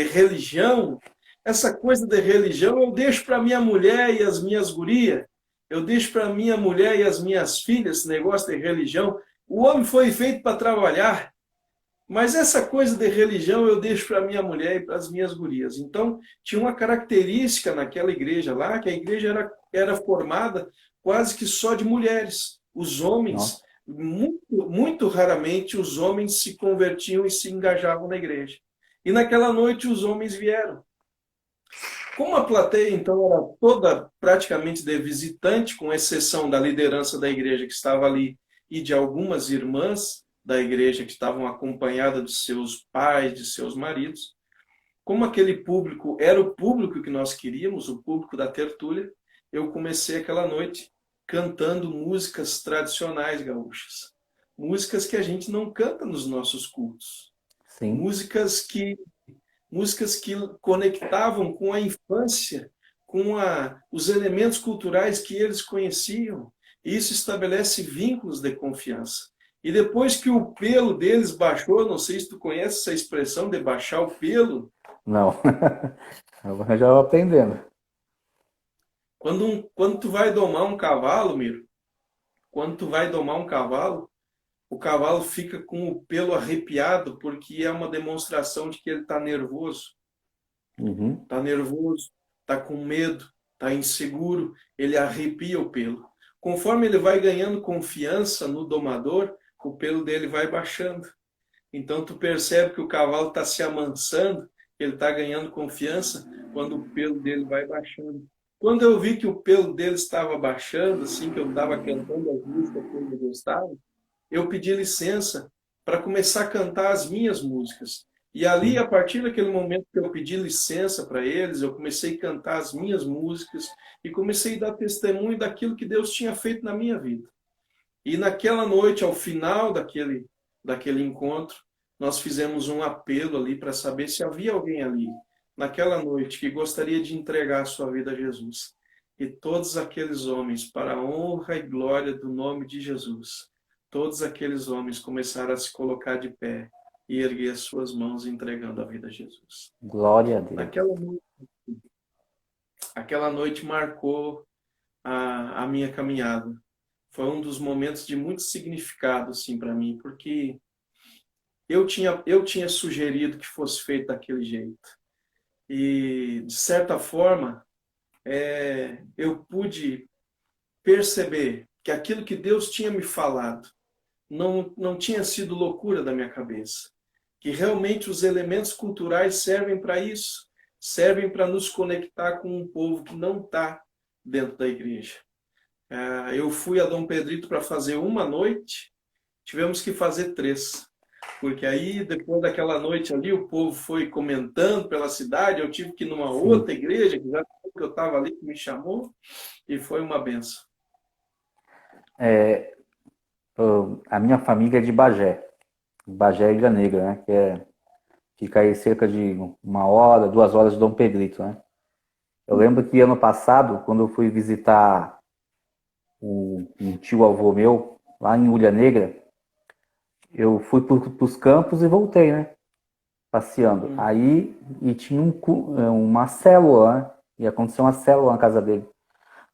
religião, essa coisa de religião eu deixo para minha mulher e as minhas gurias, eu deixo para minha mulher e as minhas filhas esse negócio de religião. O homem foi feito para trabalhar, mas essa coisa de religião eu deixo para minha mulher e para as minhas gurias. Então, tinha uma característica naquela igreja lá, que a igreja era formada quase que só de mulheres. Os homens, muito, muito raramente, os homens se convertiam e se engajavam na igreja. E naquela noite os homens vieram. Como a plateia, então, era toda praticamente de visitante, com exceção da liderança da igreja que estava ali e de algumas irmãs da igreja que estavam acompanhadas de seus pais, de seus maridos, como aquele público era o público que nós queríamos, o público da tertúlia, eu comecei aquela noite cantando músicas tradicionais gaúchas. Músicas que a gente não canta nos nossos cultos. Sim. Músicas que conectavam com a infância, com os elementos culturais que eles conheciam. E isso estabelece vínculos de confiança. E depois que o pelo deles baixou, não sei se tu conhece essa expressão de baixar o pelo. Não, eu já vou aprendendo. Quando tu vai domar um cavalo, Miro, quando tu vai domar um cavalo, o cavalo fica com o pelo arrepiado porque é uma demonstração de que ele está nervoso. Uhum. Está nervoso, está com medo, está inseguro, ele arrepia o pelo. Conforme ele vai ganhando confiança no domador, o pelo dele vai baixando. Então tu percebe que o cavalo está se amansando, ele está ganhando confiança quando o pelo dele vai baixando. Quando eu vi que o pelo dele estava baixando, assim que eu estava cantando as músicas que ele gostava, eu pedi licença para começar a cantar as minhas músicas. E ali, a partir daquele momento que eu pedi licença para eles, eu comecei a cantar as minhas músicas e comecei a dar testemunho daquilo que Deus tinha feito na minha vida. E naquela noite, ao final daquele encontro, nós fizemos um apelo ali para saber se havia alguém ali, naquela noite, que gostaria de entregar a sua vida a Jesus. E todos aqueles homens, para a honra e glória do nome de Jesus, todos aqueles homens começaram a se colocar de pé e erguer as suas mãos entregando a vida a Jesus. Glória a Deus. Aquela noite marcou a minha caminhada. Foi um dos momentos de muito significado assim, para mim, porque eu tinha sugerido que fosse feito daquele jeito. E, de certa forma, eu pude perceber que aquilo que Deus tinha me falado não tinha sido loucura da minha cabeça. Que realmente os elementos culturais servem para isso. Servem para nos conectar com um povo que não está dentro da igreja. Eu fui a Dom Pedrito para fazer uma noite, tivemos que fazer 3. Porque aí, depois daquela noite ali, o povo foi comentando pela cidade, eu tive que ir numa outra igreja, que já que eu estava ali, que me chamou, e foi uma benção. A minha família é de Bagé. Bagé Ilha Negra, né? Fica aí cerca de 1 hora, 2 horas de Dom Pedrito, né? Eu lembro que ano passado, quando eu fui visitar um tio-avô meu, lá em Ilha Negra, eu fui para os campos e voltei, né? Passeando. Aí, e tinha uma célula, né? E aconteceu uma célula na casa dele.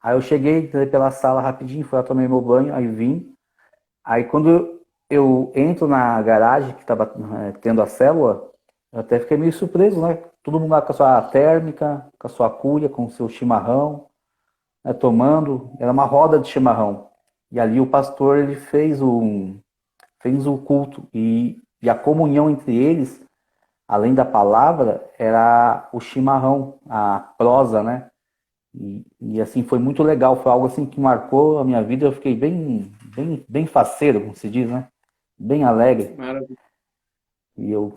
Aí eu cheguei, entrei pela sala rapidinho, fui lá, tomei meu banho, aí vim. Aí quando eu entro na garagem que estava tendo a célula, eu até fiquei meio surpreso, né? Todo mundo lá com a sua térmica, com a sua cuia, com o seu chimarrão, né? Tomando. Era uma roda de chimarrão. E ali o pastor ele fez o culto. E a comunhão entre eles, além da palavra, era o chimarrão, a prosa, né? E assim, foi muito legal. Foi algo assim que marcou a minha vida. Eu fiquei bem faceiro, como se diz, né? Bem alegre. Maravilha.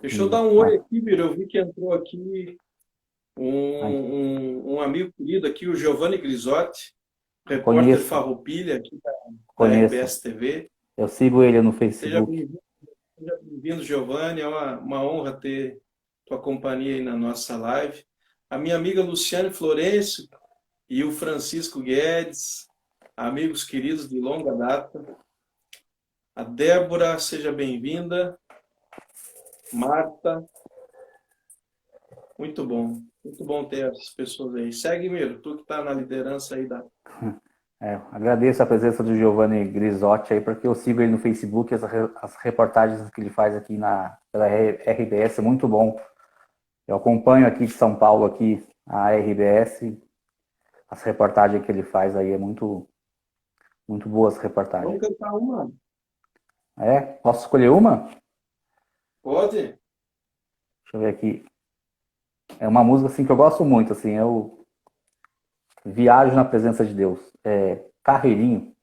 Deixa eu dar um oi aqui, Biro. Eu vi que entrou aqui um amigo querido aqui, o Giovanni Grisotti, repórter Farroupilha aqui da RBS TV. Eu sigo ele no Facebook. Seja bem-vindo, Giovanni. É uma honra ter tua companhia aí na nossa live. A minha amiga Luciane Florencio e o Francisco Guedes, amigos queridos de longa data. A Débora, seja bem-vinda. Marta. Muito bom ter essas pessoas aí. Segue, Miro, tu que está na liderança aí da... Agradeço a presença do Giovanni Grisotti aí, porque eu sigo ele no Facebook, as reportagens que ele faz aqui pela RBS, é muito bom. Eu acompanho aqui de São Paulo, aqui, a RBS, as reportagens que ele faz aí, é muito boas reportagens. Vamos cantar uma? Posso escolher uma? Pode. Deixa eu ver aqui. É uma música assim, que eu gosto muito, assim, eu viajo na presença de Deus. Carreirinho.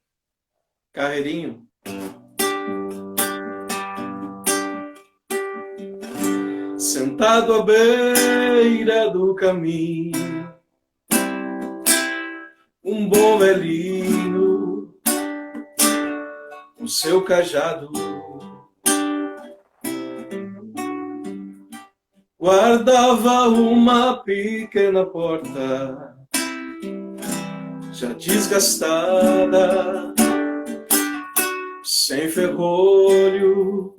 Carreirinho. Sentado à beira do caminho, um bom velhinho, o seu cajado, guardava uma pequena porta, já desgastada, sem ferrolhos.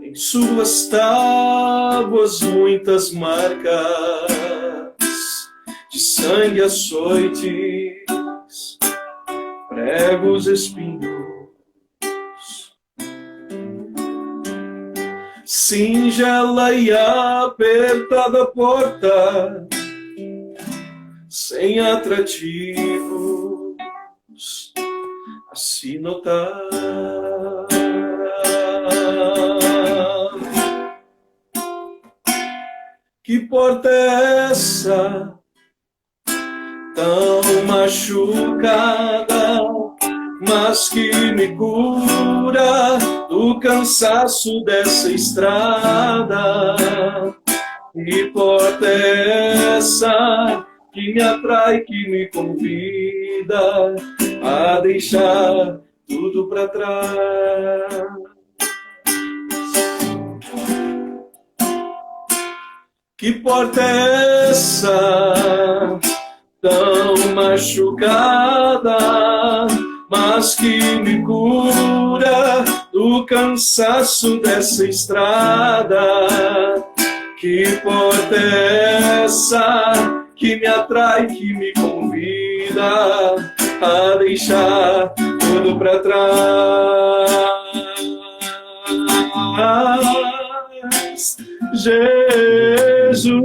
Em suas tábuas muitas marcas de sangue açoites, cegos espinhos. Singela e apertada porta, sem atrativos a se notar. Que porta é essa, tão machucada, mas que me cura do cansaço dessa estrada? Que porta é essa que me atrai, que me convida a deixar tudo para trás? Que porta é essa, tão machucada, mas que me cura do cansaço dessa estrada? Que porta é essa que me atrai, que me convida a deixar tudo para trás? Jesus,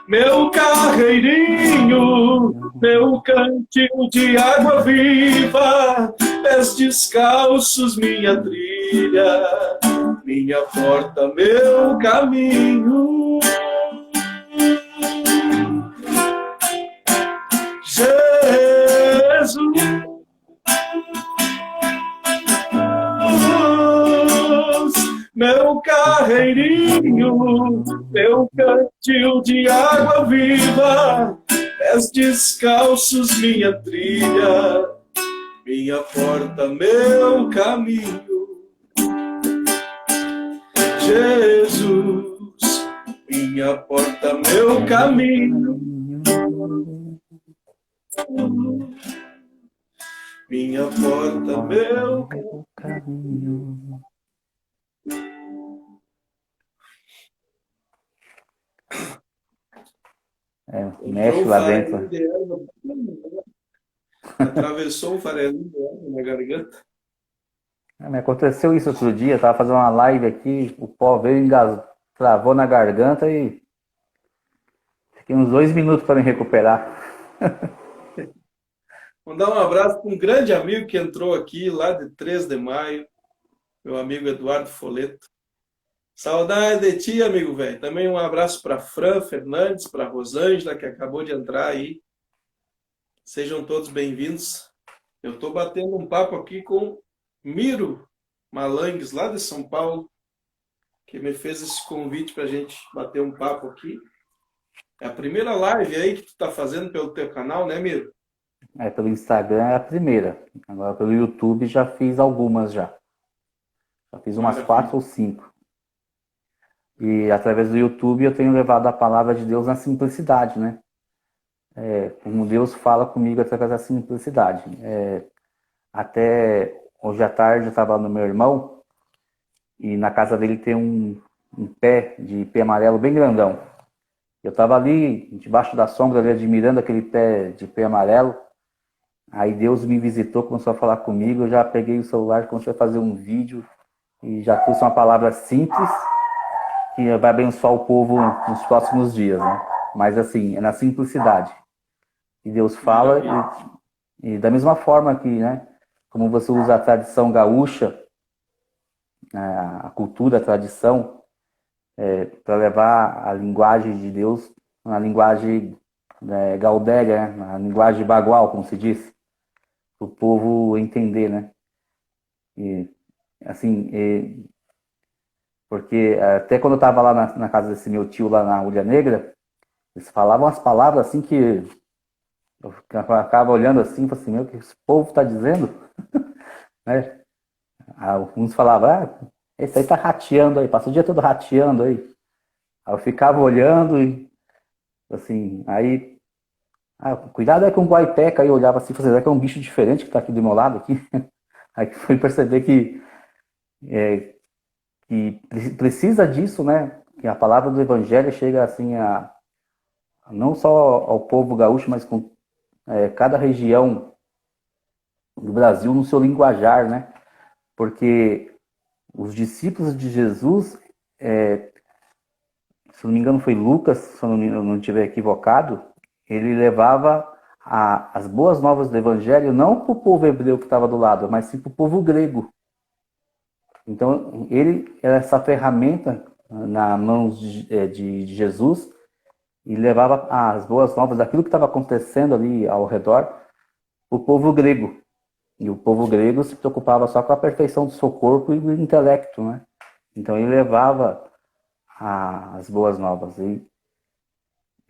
meu carreirinho, meu cantil de água viva, pés descalços, minha trilha, minha porta, meu caminho. Jesus, meu carreirinho, meu cantil de água viva, pés descalços, minha trilha, minha porta, meu caminho. Jesus, minha porta, meu caminho. Minha porta, meu caminho. Mexe lá dentro. Atravessou um farelinho de erva na garganta. Me aconteceu isso outro dia, eu tava fazendo uma live aqui, o pó veio, engasgou, travou na garganta e fiquei uns 2 minutos para me recuperar. Mandar um abraço para um grande amigo que entrou aqui lá de 3 de maio, meu amigo Eduardo Foleto. Saudade de ti, amigo velho. Também um abraço para Fran Fernandes, para Rosângela, que acabou de entrar aí. Sejam todos bem-vindos. Eu estou batendo um papo aqui com Miro Malangues, lá de São Paulo, que me fez esse convite para a gente bater um papo aqui. É a primeira live aí que tu está fazendo pelo teu canal, né, Miro? Pelo Instagram é a primeira. Agora pelo YouTube já fiz algumas já. Já fiz umas 4 ou 5. E através do YouTube eu tenho levado a palavra de Deus na simplicidade, né? Como Deus fala comigo através da simplicidade. Até hoje à tarde eu estava no meu irmão e na casa dele tem um pé de ipê amarelo bem grandão. Eu estava ali, debaixo da sombra, ali, admirando aquele pé de ipê amarelo. Aí Deus me visitou, começou a falar comigo, eu já peguei o celular, comecei a fazer um vídeo e já trouxe uma palavra simples que vai abençoar o povo nos próximos dias, né? Mas assim, é na simplicidade. E Deus fala e da mesma forma que, né, como você usa a tradição gaúcha, a cultura, a tradição, para levar a linguagem de Deus na linguagem gaudéria, né, na linguagem bagual, como se diz, para o povo entender, né? E assim, porque até quando eu estava lá na casa desse meu tio lá na Ulha Negra, eles falavam as palavras assim que eu ficava olhando assim, falei assim, meu, o que esse povo está dizendo? Né? Uns falavam, esse aí tá rateando aí, passa o dia todo rateando aí. Aí eu ficava olhando e assim, aí cuidado aí com o guaipeca, aí eu olhava assim, falei, será que é um bicho diferente que tá aqui do meu lado aqui? Aí fui perceber que precisa disso, né? Que a palavra do evangelho chega assim a não só ao povo gaúcho, mas com cada região do Brasil no seu linguajar, né? Porque os discípulos de Jesus, se não me engano foi Lucas, se eu não estiver equivocado, ele levava as boas novas do evangelho não para o povo hebreu que estava do lado, mas sim para o povo grego. Então, ele era essa ferramenta na mãos de Jesus e levava as boas novas daquilo que estava acontecendo ali ao redor para o povo grego. E o povo grego se preocupava só com a perfeição do seu corpo e do intelecto, né? Então, ele levava as boas novas. E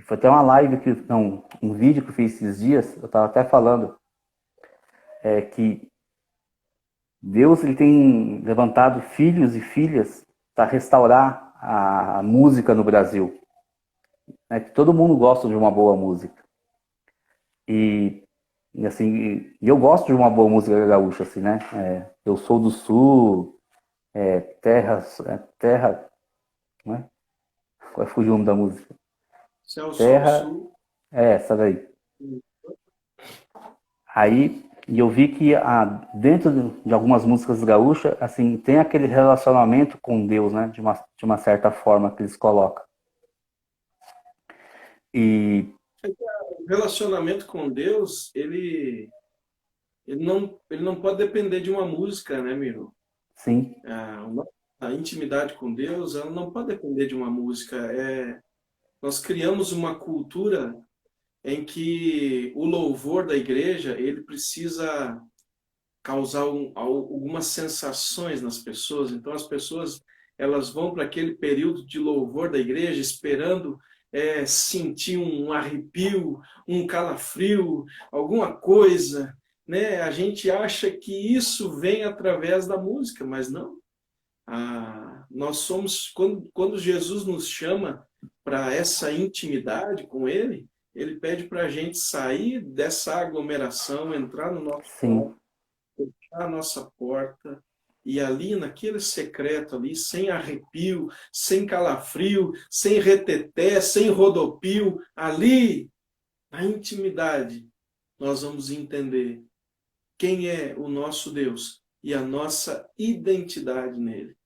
foi até uma live, não, um vídeo que eu fiz esses dias, eu estava até falando que Deus ele tem levantado filhos e filhas para restaurar a música no Brasil. Né? Que todo mundo gosta de uma boa música. E assim, eu gosto de uma boa música gaúcha, assim, né? Eu sou do sul, terra, né? Qual foi o nome da música? Céu, Sol, Terra, Sul. essa daí. Aí, e eu vi que dentro de algumas músicas gaúchas, assim, tem aquele relacionamento com Deus, né? De uma certa forma que eles colocam. E O relacionamento com Deus, ele não pode depender de uma música, né, Miro? sim, A intimidade com Deus, ela não pode depender de uma música. Nós criamos uma cultura em que o louvor da igreja, ele precisa causar algumas sensações nas pessoas. Então as pessoas elas vão para aquele período de louvor da igreja esperando sentir um arrepio, um calafrio, alguma coisa, né? A gente acha que isso vem através da música, mas não. Nós somos quando Jesus nos chama para essa intimidade com Ele pede para a gente sair dessa aglomeração, entrar no nosso sim, quarto, fechar a nossa porta e ali naquele secreto ali, sem arrepio, sem calafrio, sem reteté, sem rodopio, ali na intimidade nós vamos entender quem é o nosso Deus e a nossa identidade nele.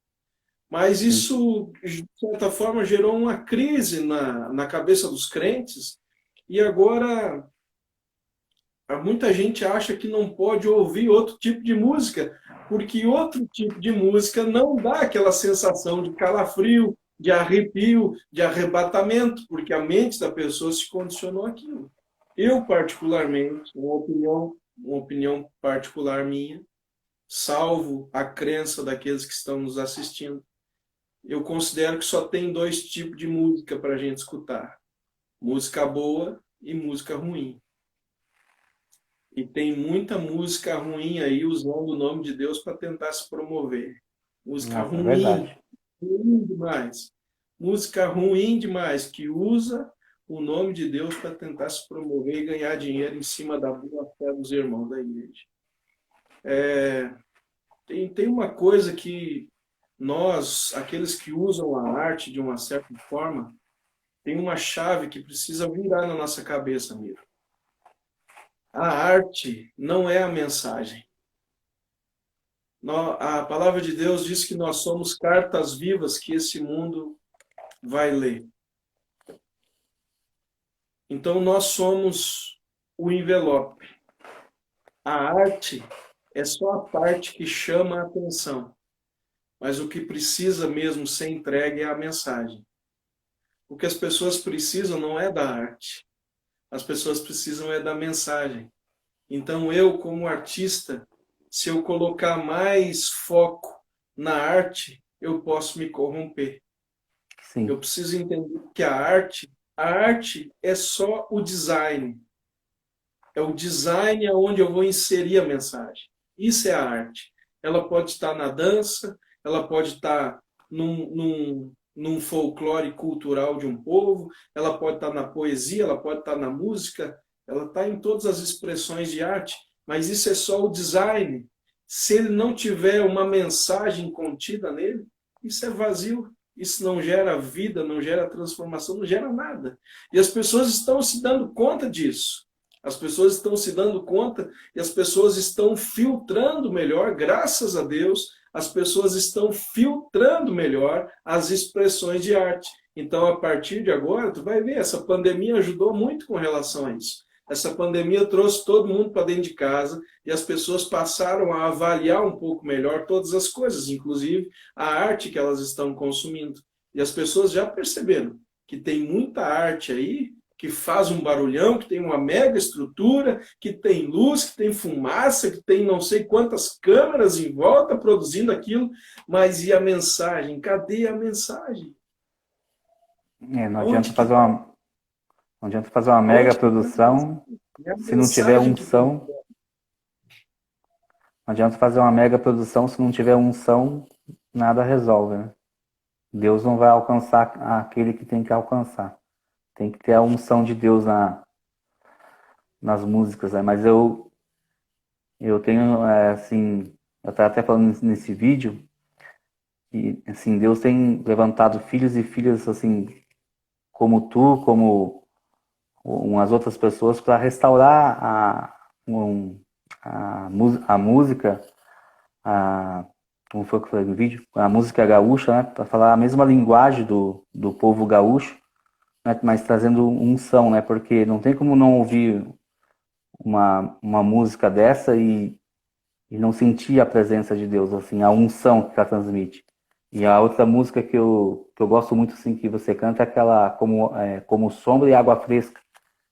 Mas sim, isso, de certa forma, gerou uma crise na cabeça dos crentes, e agora muita gente acha que não pode ouvir outro tipo de música, porque outro tipo de música não dá aquela sensação de calafrio, de arrepio, de arrebatamento, porque a mente da pessoa se condicionou àquilo. Eu, particularmente, uma opinião particular minha, salvo a crença daqueles que estão nos assistindo, eu considero que só tem dois tipos de música para a gente escutar: música boa e música ruim. E tem muita música ruim aí usando o nome de Deus para tentar se promover. Música nossa, é ruim, verdade. ruim demais. Música ruim demais, que usa o nome de Deus para tentar se promover e ganhar dinheiro em cima da boa fé dos irmãos da igreja. Tem uma coisa que nós, aqueles que usam a arte de uma certa forma, tem uma chave que precisa virar na nossa cabeça, amigo. A arte não é a mensagem. A palavra de Deus diz que nós somos cartas vivas que esse mundo vai ler. Então nós somos o envelope. A arte é só a parte que chama a atenção. Mas o que precisa mesmo ser entregue é a mensagem. O que as pessoas precisam não é da arte. As pessoas precisam é da mensagem. Então eu, como artista, se eu colocar mais foco na arte, eu posso me corromper. Eu Sim, preciso entender que a arte é só o design. É o design onde eu vou inserir a mensagem. Isso é a arte. Ela pode estar na dança, ela pode estar num folclore cultural de um povo, ela pode estar na poesia, ela pode estar na música, ela está em todas as expressões de arte, mas isso é só o design. Se ele não tiver uma mensagem contida nele, isso é vazio. isso não gera vida, não gera transformação, não gera nada. E as pessoas estão se dando conta disso. As pessoas estão se dando conta e as pessoas estão filtrando melhor, graças a Deus, as pessoas estão filtrando melhor as expressões de arte. Então, a partir de agora, tu vai ver, essa pandemia ajudou muito com relação a isso. Essa pandemia trouxe todo mundo para dentro de casa e as pessoas passaram a avaliar um pouco melhor todas as coisas, inclusive a arte que elas estão consumindo. E as pessoas já perceberam que tem muita arte aí que faz um barulhão, que tem uma mega estrutura, que tem luz, que tem fumaça, que tem não sei quantas câmeras em volta produzindo aquilo, mas e a mensagem? Cadê a mensagem? Não adianta fazer uma, não adianta fazer uma mega produção se não tiver unção. Não adianta fazer uma mega produção se não tiver unção, nada resolve, né? Deus não vai alcançar aquele que tem que alcançar. Tem que ter a unção de Deus nas músicas, né? Mas eu tenho, assim, eu estava até falando nesse vídeo, que, assim, Deus tem levantado filhos e filhas, assim, como tu, como umas outras pessoas, para restaurar a música, como foi que eu falei no vídeo? A música gaúcha, né? Para falar a mesma linguagem do povo gaúcho, né? Mas trazendo unção, né? Porque não tem como não ouvir uma música dessa e não sentir a presença de Deus, assim, a unção que ela transmite. E a outra música que eu gosto muito, assim, que você canta é aquela como sombra e água fresca.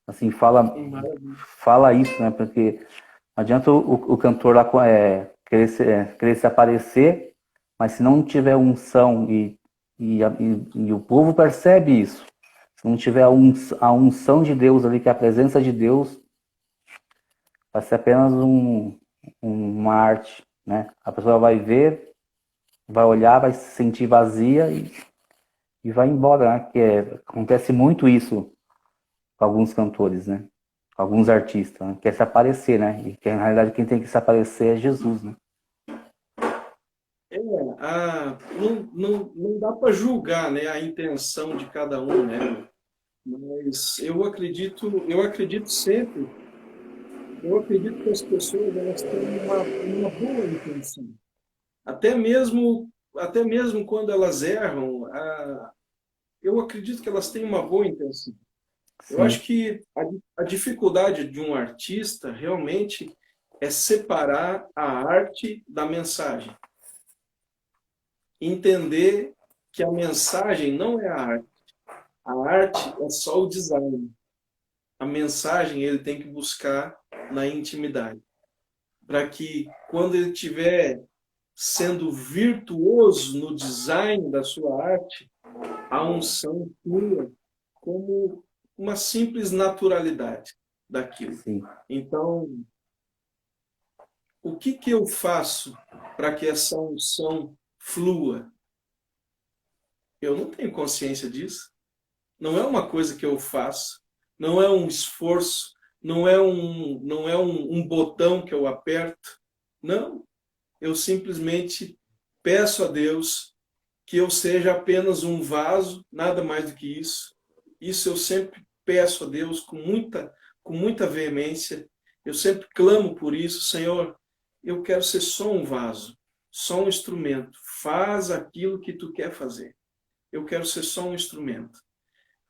Assim, fala isso, né? Porque não adianta o cantor lá querer se aparecer, mas se não tiver unção e o povo percebe isso, se não tiver a unção de Deus ali, que é a presença de Deus, vai ser apenas uma arte, né? A pessoa vai ver, vai olhar, vai se sentir vazia e vai embora, né? Acontece muito isso com alguns cantores, né? Com alguns artistas, né? Quer se aparecer, né? E que, na realidade, quem tem que se aparecer é Jesus, né? Não dá para julgar, né, a intenção de cada um, né? Mas eu acredito sempre, eu acredito que as pessoas elas têm uma boa intenção. Até mesmo quando elas erram, eu acredito que elas têm uma boa intenção. Eu Sim. acho que a dificuldade de um artista realmente é separar a arte da mensagem. Entender que a mensagem não é a arte. A arte é só o design. A mensagem ele tem que buscar na intimidade. Para que quando ele estiver sendo virtuoso no design da sua arte, a unção flua como uma simples naturalidade daquilo. Sim. Então, o que eu faço para que essa unção flua? Eu não tenho consciência disso. Não é uma coisa que eu faço, não é um esforço, não é um botão que eu aperto. Não, eu simplesmente peço a Deus que eu seja apenas um vaso, nada mais do que isso. Isso eu sempre peço a Deus com muita veemência. Eu sempre clamo por isso, Senhor, eu quero ser só um vaso, só um instrumento. Faz aquilo que tu quer fazer. Eu quero ser só um instrumento.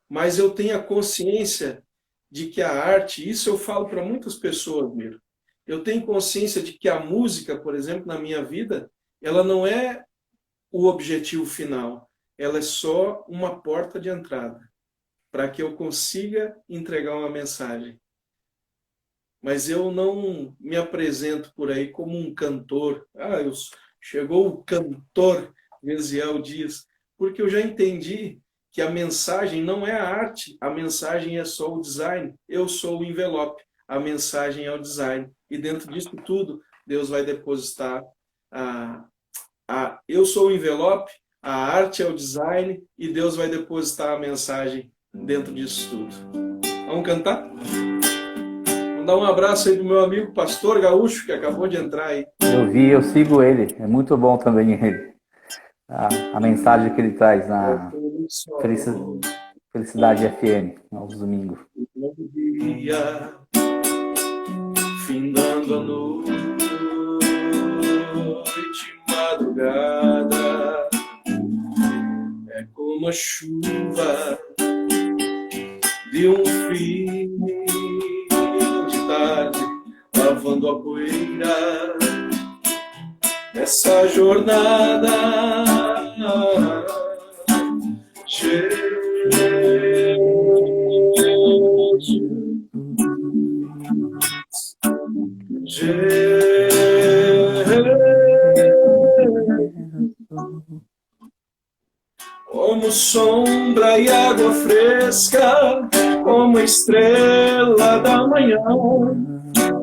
Mas eu tenho a consciência de que a arte, isso eu falo para muitas pessoas, Miro. Eu tenho consciência de que a música, por exemplo, na minha vida, ela não é o objetivo final. Ela é só uma porta de entrada para que eu consiga entregar uma mensagem. Mas eu não me apresento por aí como um cantor. Chegou o cantor Gesiel Dias, porque eu já entendi que a mensagem não é a arte, a mensagem é só o design. Eu sou o envelope, a mensagem é o design. E dentro disso tudo, Deus vai depositar eu sou o envelope, a arte é o design e Deus vai depositar a mensagem dentro disso tudo. Vamos cantar? Vamos dar um abraço aí pro meu amigo Pastor Gaúcho, que acabou de entrar aí. Eu sigo ele. É muito bom também ele. a mensagem que ele traz na Felici- Sol, Felicidade FM, aos domingos. novo dia, findando a noite, madrugada, é como a chuva de um fim de tarde, lavando a poeira dessa jornada. Como sombra e água fresca, como estrela da manhã,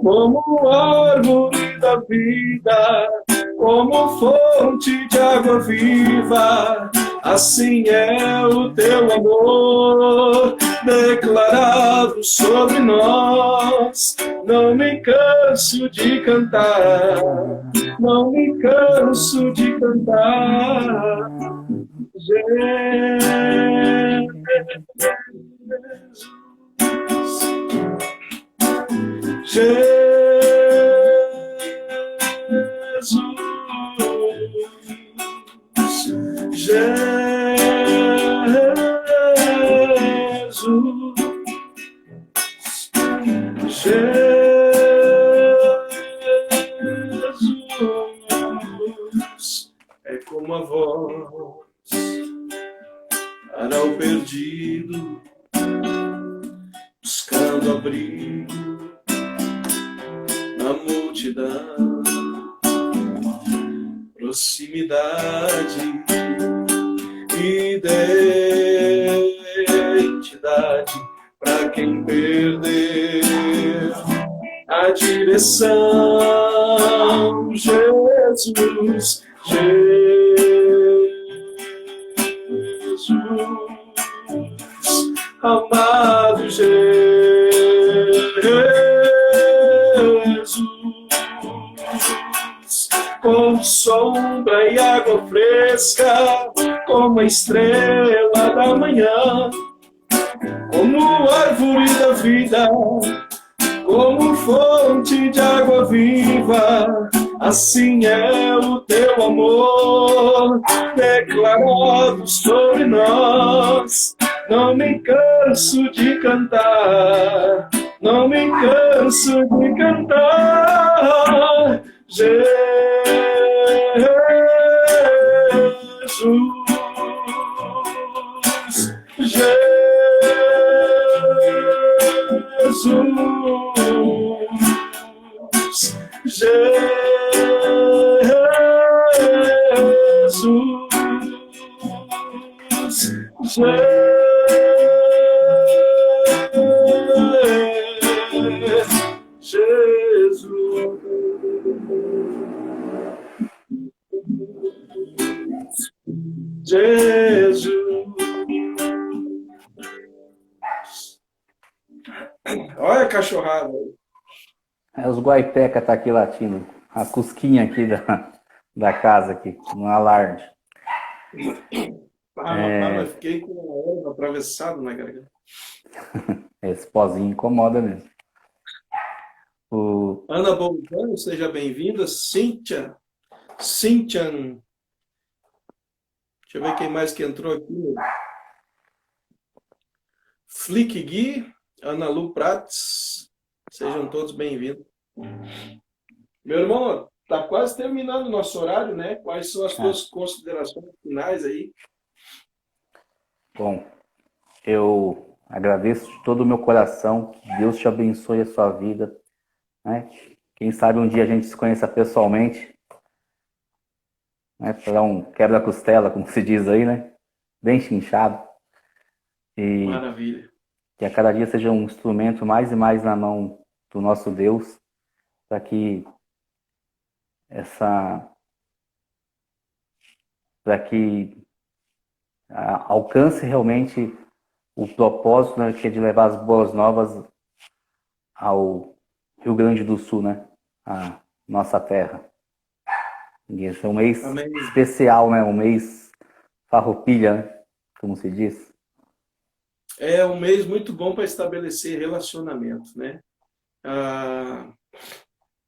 como árvore da vida, como fonte de água viva, assim é o teu amor declarado sobre nós. Não me canso de cantar, não me canso de cantar. Jesus é como a voz para o perdido, buscando abrigo na multidão, proximidade, identidade para quem perdeu a direção. Jesus, Jesus, amado Jesus, como sombra e água fresca, como a estrela da manhã, como árvore da vida, como fonte de água viva, assim é o teu amor declarado sobre nós. Não me canso de cantar, não me canso de cantar. Jesus, Jesus. Olha a cachorrada. Os guaipeca tá aqui latindo. A cusquinha aqui da casa aqui, no alarde. Mas fiquei com a erva atravessada na garganta. Esse pozinho incomoda mesmo. Ana Bolzano, seja bem-vinda. Cíntia. Deixa eu ver quem mais que entrou aqui. Flick Gui, Ana Lu Prates. Sejam todos bem-vindos. Meu irmão, tá quase terminando o nosso horário, né? Quais são as tuas considerações finais aí? Bom, eu agradeço de todo o meu coração. Que Deus te abençoe a sua vida, né? Quem sabe um dia a gente se conheça pessoalmente, né? Para um quebra-costela, como se diz aí, né? Bem chinchado. E maravilha. Que a cada dia seja um instrumento mais e mais na mão do nosso Deus, para que alcance realmente o propósito, né, que é de levar as boas novas ao Rio Grande do Sul, né, a nossa terra. E esse é um mês Amém. especial, né? Um mês farroupilha, né? Como se diz. É um mês muito bom para estabelecer relacionamento, né?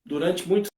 Durante muito